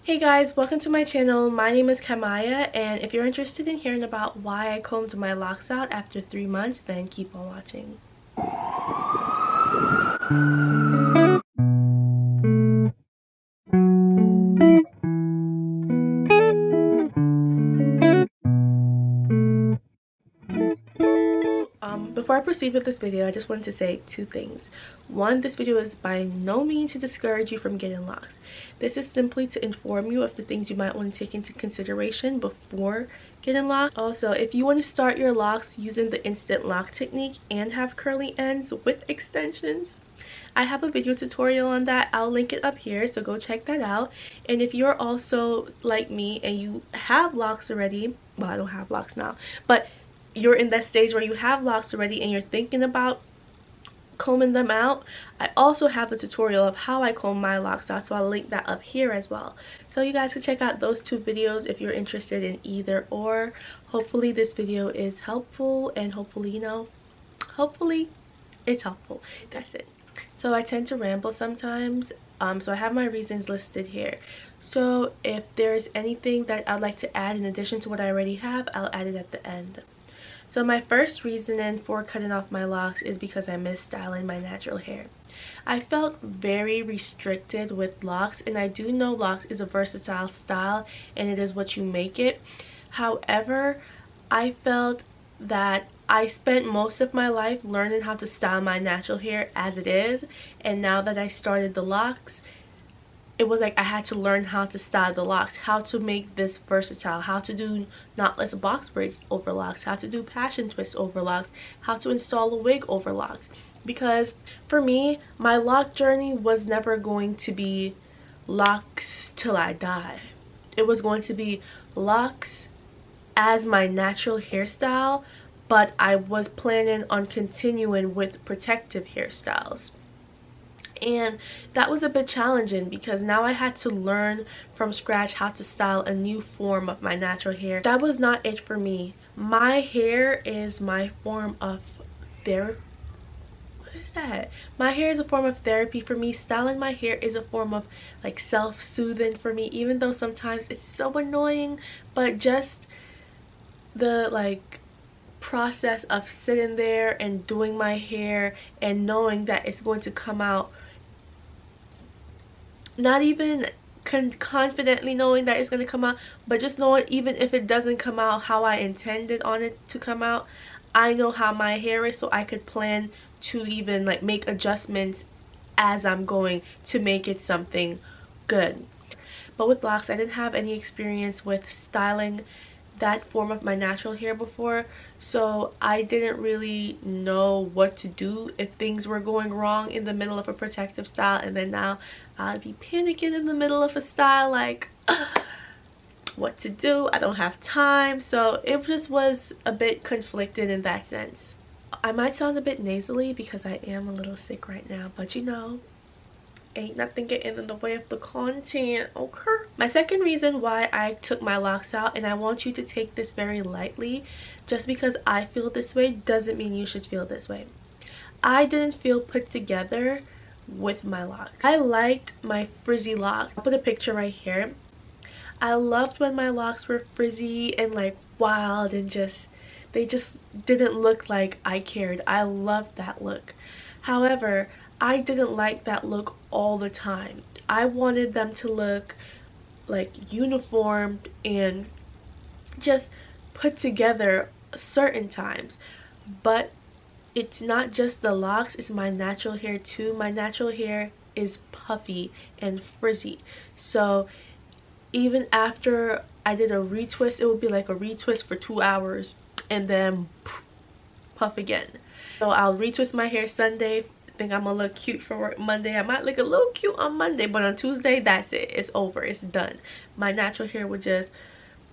Hey guys, welcome to my channel. My name is Kamaya, and if you're interested in hearing about why I combed my locks out after 3 months, then keep on watching. Before I proceed with this video, I just wanted to say two things. One, this video is by no means to discourage you from getting locks. This is simply to inform you of the things you might want to take into consideration before getting locks. Also, if you want to start your locks using the instant lock technique and have curly ends with extensions, I have a video tutorial on that. I'll link it up here, so go check that out. And if you're also like me and you have locks already, well, I don't have locks now, but you're in that stage where you have locks already and you're thinking about combing them out, I also have a tutorial of how I comb my locks out, so I'll link that up here as well. So you guys can check out those two videos if you're interested in either or. Hopefully this video is helpful, and hopefully it's helpful. That's it. So I tend to ramble sometimes, so I have my reasons listed here. So if there's anything that I'd like to add in addition to what I already have, I'll add it at the end. So my first reasoning for cutting off my locks is because I miss styling my natural hair. I felt very restricted with locks, and I do know locks is a versatile style and it is what you make it. However, I felt that I spent most of my life learning how to style my natural hair as it is, and now that I started the locks, it was like I had to learn how to style the locks, how to make this versatile, how to do knotless box braids over locks, how to do passion twists over locks, how to install a wig over locks. Because for me, my lock journey was never going to be locks till I die. It was going to be locks as my natural hairstyle, but I was planning on continuing with protective hairstyles. And that was a bit challenging because now I had to learn from scratch how to style a new form of my natural hair. That was not it for me. My hair is my form of therapy. What is that? My hair is a form of therapy for me. Styling my hair is a form of like self-soothing for me, even though sometimes it's so annoying. But just the like process of sitting there and doing my hair and knowing that it's going to come out, not even confidently knowing that it's going to come out, but just knowing even if it doesn't come out how I intended on it to come out, I know how my hair is, so I could plan to even like make adjustments as I'm going to make it something good. But with locks, I didn't have any experience with styling that form of my natural hair before, so I didn't really know what to do if things were going wrong in the middle of a protective style, and then now I'd be panicking in the middle of a style like what to do. I don't have time, so it just was a bit conflicted in that sense. I might sound a bit nasally because I am a little sick right now, but you know, ain't nothing getting in the way of the content, okay? My second reason why I took my locks out, and I want you to take this very lightly, just because I feel this way doesn't mean you should feel this way. I didn't feel put together with my locks. I liked my frizzy locks. I'll put a picture right here. I loved when my locks were frizzy and like wild and they just didn't look like I cared. I loved that look. However, I didn't like that look all the time. I wanted them to look like uniformed and just put together certain times. But it's not just the locks, it's my natural hair too. My natural hair is puffy and frizzy. So even after I did a retwist, it would be like a retwist for 2 hours and then puff again. So I'll retwist my hair Sunday, think I'm gonna look cute for work Monday. I might look a little cute on Monday, but on Tuesday, that's it. It's over. It's done. My natural hair would just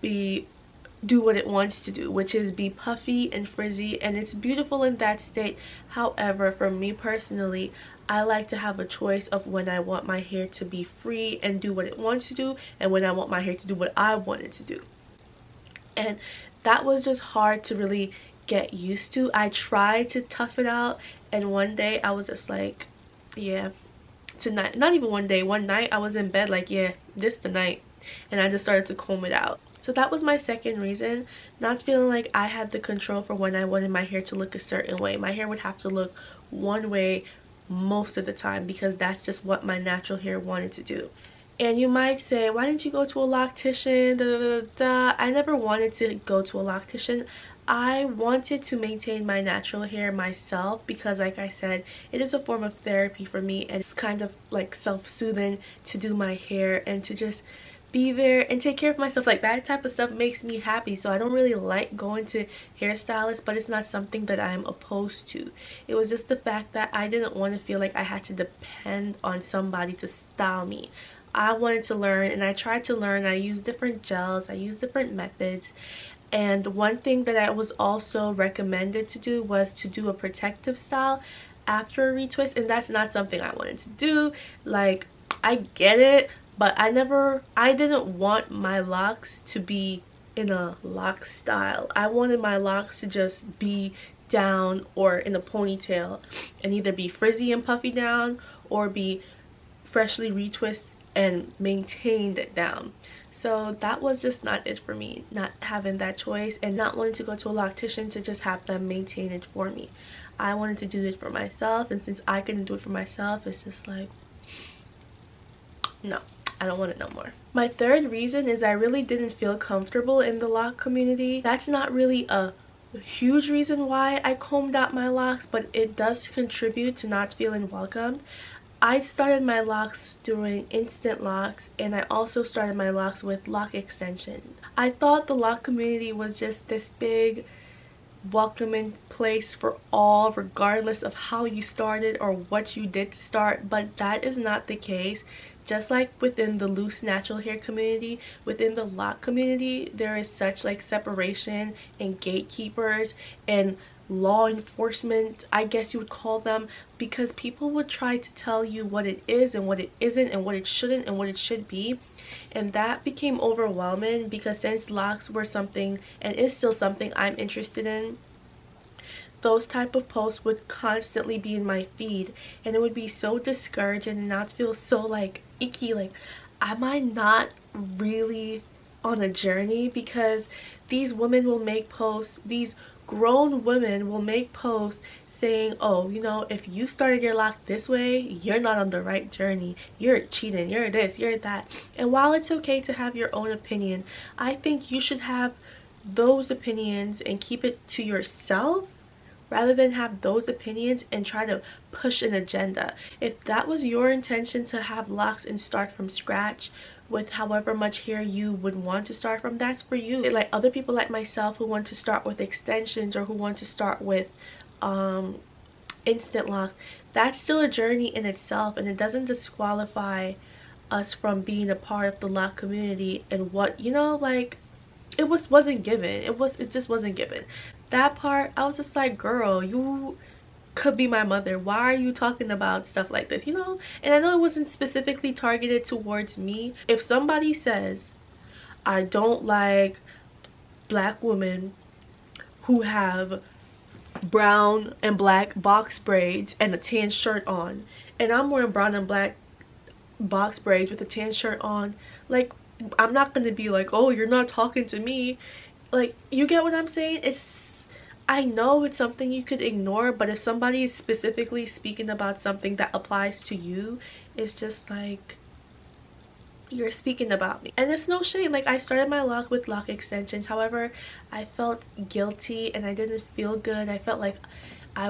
do what it wants to do, which is be puffy and frizzy, and it's beautiful in that state. However, for me personally, I like to have a choice of when I want my hair to be free and do what it wants to do, and when I want my hair to do what I want it to do. And that was just hard to really get used to. I tried to tough it out, and one day I was just like, yeah, tonight, not even one day, one night I was in bed like, yeah, this the night. and I just started to comb it out. So that was my second reason, not feeling like I had the control for when I wanted my hair to look a certain way. My hair would have to look one way most of the time because that's just what my natural hair wanted to do. And you might say, why didn't you go to a loctician? Da, da, da, da. I never wanted to go to a loctician. I wanted to maintain my natural hair myself because, like I said, it is a form of therapy for me, and it's kind of like self-soothing to do my hair and to just be there and take care of myself. Like, that type of stuff makes me happy. So I don't really like going to hairstylists, but it's not something that I'm opposed to. It was just the fact that I didn't want to feel like I had to depend on somebody to style me. I wanted to learn, and I tried to learn. I used different gels, I used different methods. And one thing that I was also recommended to do was to do a protective style after a retwist, and that's not something I wanted to do. Like, I get it, but I didn't want my locks to be in a lock style. I wanted my locks to just be down or in a ponytail and either be frizzy and puffy down or be freshly retwist and maintained down. So that was just not it for me, not having that choice and not wanting to go to a loctician to just have them maintain it for me. I wanted to do it for myself, and since I couldn't do it for myself, it's just like, no, I don't want it no more. My third reason is I really didn't feel comfortable in the lock community. That's not really a huge reason why I combed out my locks, but it does contribute to not feeling welcomed. I started my locks doing instant locks, and I also started my locks with lock extensions. I thought the lock community was just this big welcoming place for all, regardless of how you started or what you did to start, but that is not the case. Just like within the loose natural hair community, within the lock community, there is such like separation and gatekeepers and law enforcement, I guess you would call them, because people would try to tell you what it is and what it isn't and what it shouldn't and what it should be. And that became overwhelming because since locks were something and is still something I'm interested in, those type of posts would constantly be in my feed, and it would be so discouraging and not feel so like icky, like, am I not really on a journey? Because these women will make posts, these grown women will make posts saying, oh, you know, if you started your lock this way, you're not on the right journey, you're cheating, you're this, you're that. And while it's okay to have your own opinion, I think you should have those opinions and keep it to yourself rather than have those opinions and try to push an agenda. If that was your intention to have locks and start from scratch with however much hair you would want to start from, that's for you. Like other people like myself who want to start with extensions or who want to start with instant locks, that's still a journey in itself, and it doesn't disqualify us from being a part of the lock community. And what, you know, like, it wasn't given. It just wasn't given. That part, I was just like, girl, you could be my mother. Why are you talking about stuff like this, you know? And I know it wasn't specifically targeted towards me. If somebody says, I don't like black women who have brown and black box braids and a tan shirt on, and I'm wearing brown and black box braids with a tan shirt on, like, I'm not gonna be like, oh, you're not talking to me. Like, you get what I'm saying? I know it's something you could ignore, but if somebody is specifically speaking about something that applies to you, it's just like, you're speaking about me. And it's no shame. Like, I started my lock with lock extensions. However, I felt guilty and I didn't feel good. I felt like I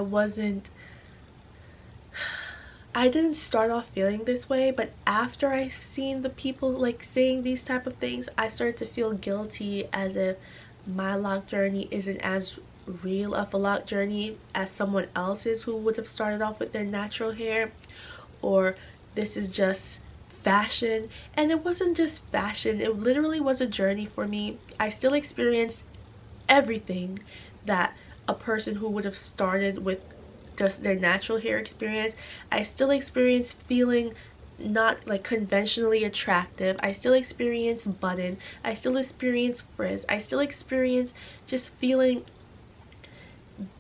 didn't start off feeling this way, but after I've seen the people like saying these type of things, I started to feel guilty, as if my lock journey isn't as real of a lock journey as someone else's who would have started off with their natural hair, or this is just fashion. And it wasn't just fashion, it literally was a journey for me. I still experienced everything that a person who would have started with just their natural hair experience. I still experienced feeling not like conventionally attractive. I still experience button, I still experience frizz, I still experience just feeling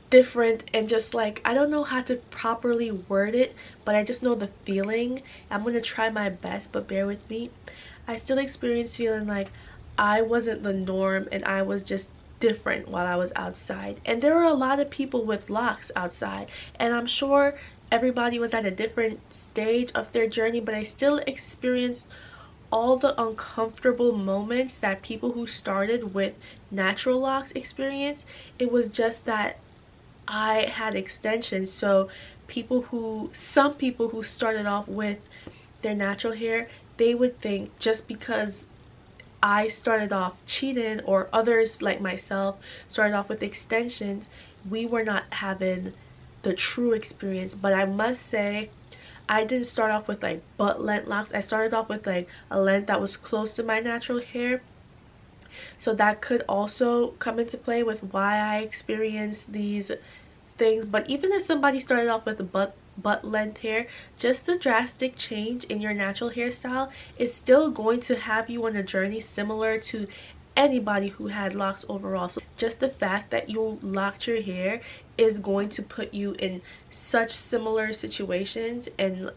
different, and just like, I don't know how to properly word it, but I just know the feeling. I'm gonna try my best, but bear with me. I still experienced feeling like I wasn't the norm and I was just different while I was outside. And there were a lot of people with locks outside, and I'm sure everybody was at a different stage of their journey, but I still experienced all the uncomfortable moments that people who started with natural locks experience. It was just that I had extensions, so some people who started off with their natural hair, they would think just because I started off cheating or others like myself started off with extensions, we were not having the true experience. But I must say, I didn't start off with like butt length locks. I started off with like a length that was close to my natural hair, so that could also come into play with why I experienced these things. But even if somebody started off with a butt length hair, just the drastic change in your natural hairstyle is still going to have you on a journey similar to anybody who had locks overall. So just the fact that you locked your hair is going to put you in such similar situations and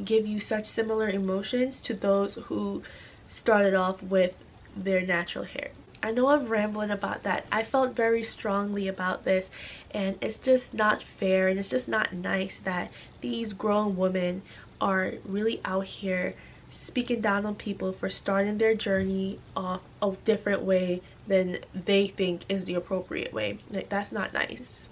give you such similar emotions to those who started off with their natural hair. I know I'm rambling about that. I felt very strongly about this, and it's just not fair and it's just not nice that these grown women are really out here speaking down on people for starting their journey off a different way than they think is the appropriate way. Like, that's not nice.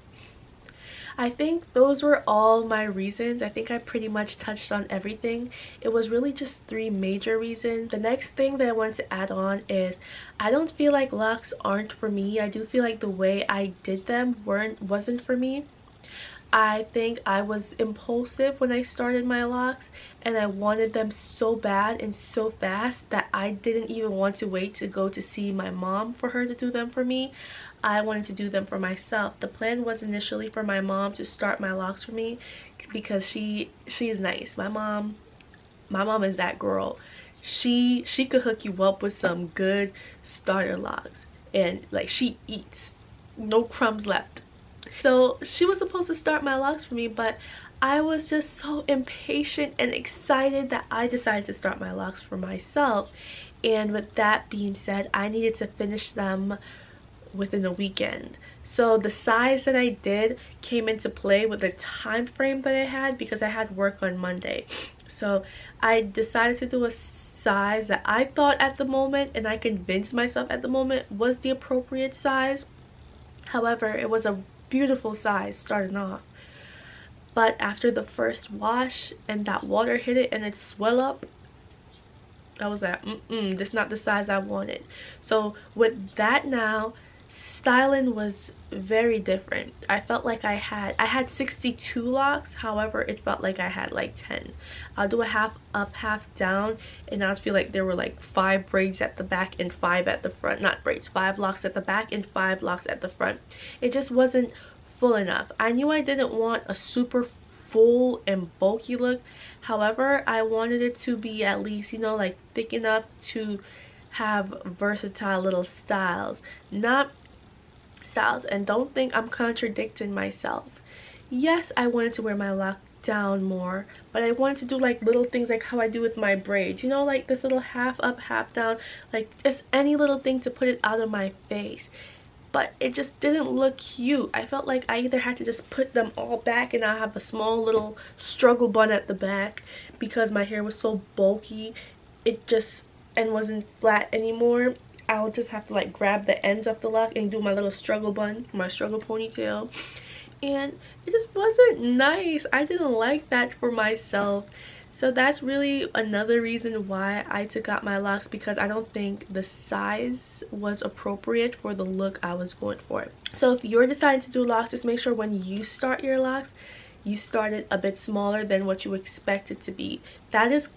I think those were all my reasons. I think I pretty much touched on everything. It was really just 3 major reasons. The next thing that I want to add on is I don't feel like locks aren't for me. I do feel like the way I did them wasn't for me. I think I was impulsive when I started my locks, and I wanted them so bad and so fast that I didn't even want to wait to go to see my mom for her to do them for me. I wanted to do them for myself. The plan was initially for my mom to start my locks for me because she is nice. My mom is that girl. She could hook you up with some good starter locks, and like, she eats, no crumbs left. So she was supposed to start my locks for me, but I was just so impatient and excited that I decided to start my locks for myself. And with that being said, I needed to finish them within a weekend. So the size that I did came into play with the time frame that I had, because I had work on Monday. So I decided to do a size that I thought at the moment, and I convinced myself at the moment, was the appropriate size. However, it was a beautiful size starting off, but after the first wash and that water hit it and it swelled up, I was like, this is not the size I wanted. So with that, now styling was very different. I felt like I had 62 locks, however it felt like I had like 10. I'll do a half up, half down, and I'd feel like there were like 5 braids at the back and 5 at the front. Not braids, 5 locks at the back and 5 locks at the front. It just wasn't full enough. I knew I didn't want a super full and bulky look, however I wanted it to be at least, you know, like thick enough to have versatile little styles. And don't think I'm contradicting myself. Yes, I wanted to wear my lock down more, but I wanted to do like little things like how I do with my braids, you know, like this little half up, half down, like just any little thing to put it out of my face. But it just didn't look cute. I felt like I either had to just put them all back and I have a small little struggle bun at the back because my hair was so bulky, it just and wasn't flat anymore. I would just have to like grab the ends of the lock and do my little struggle bun, my struggle ponytail, and it just wasn't nice. I didn't like that for myself. So that's really another reason why I took out my locks, because I don't think the size was appropriate for the look I was going for. So if you're deciding to do locks, just make sure when you start your locks, you start it a bit smaller than what you expect it to be. That is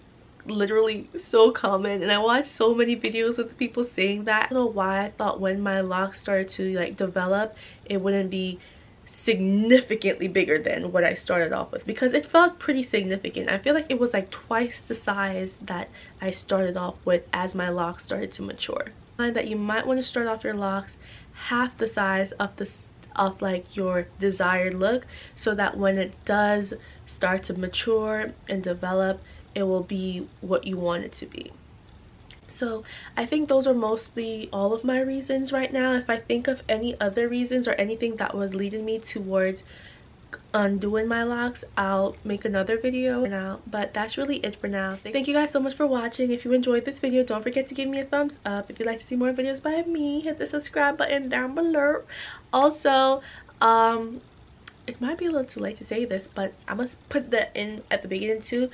literally so common, and I watched so many videos with people saying that. I don't know why I thought when my locks started to like develop, it wouldn't be significantly bigger than what I started off with, because it felt pretty significant. I feel like it was like twice the size that I started off with as my locks started to mature. Find that you might want to start off your locks half the size of like your desired look, so that when it does start to mature and develop, it will be what you want it to be. So I think those are mostly all of my reasons right now. If I think of any other reasons or anything that was leading me towards undoing my locks, I'll make another video now, but that's really it for now. Thank you guys so much for watching. If you enjoyed this video, don't forget to give me a thumbs up. If you'd like to see more videos by me, hit the subscribe button down below. Also, it might be a little too late to say this, but I must put that in at the beginning too.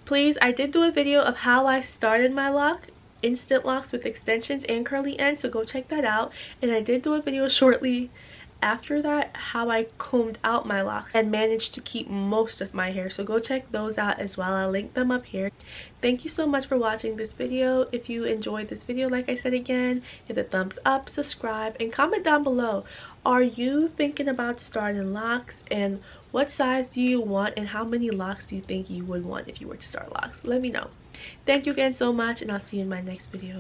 Please, I did do a video of how I started my lock, instant locks with extensions and curly ends, so go check that out. And I did do a video shortly after that how I combed out my locks and managed to keep most of my hair, so go check those out as well. I'll link them up here. Thank you so much for watching this video. If you enjoyed this video, like I said again, hit the thumbs up, subscribe, and comment down below. Are you thinking about starting locks, and what size do you want, and how many locks do you think you would want if you were to start locks? Let me know. Thank you again so much, and I'll see you in my next video.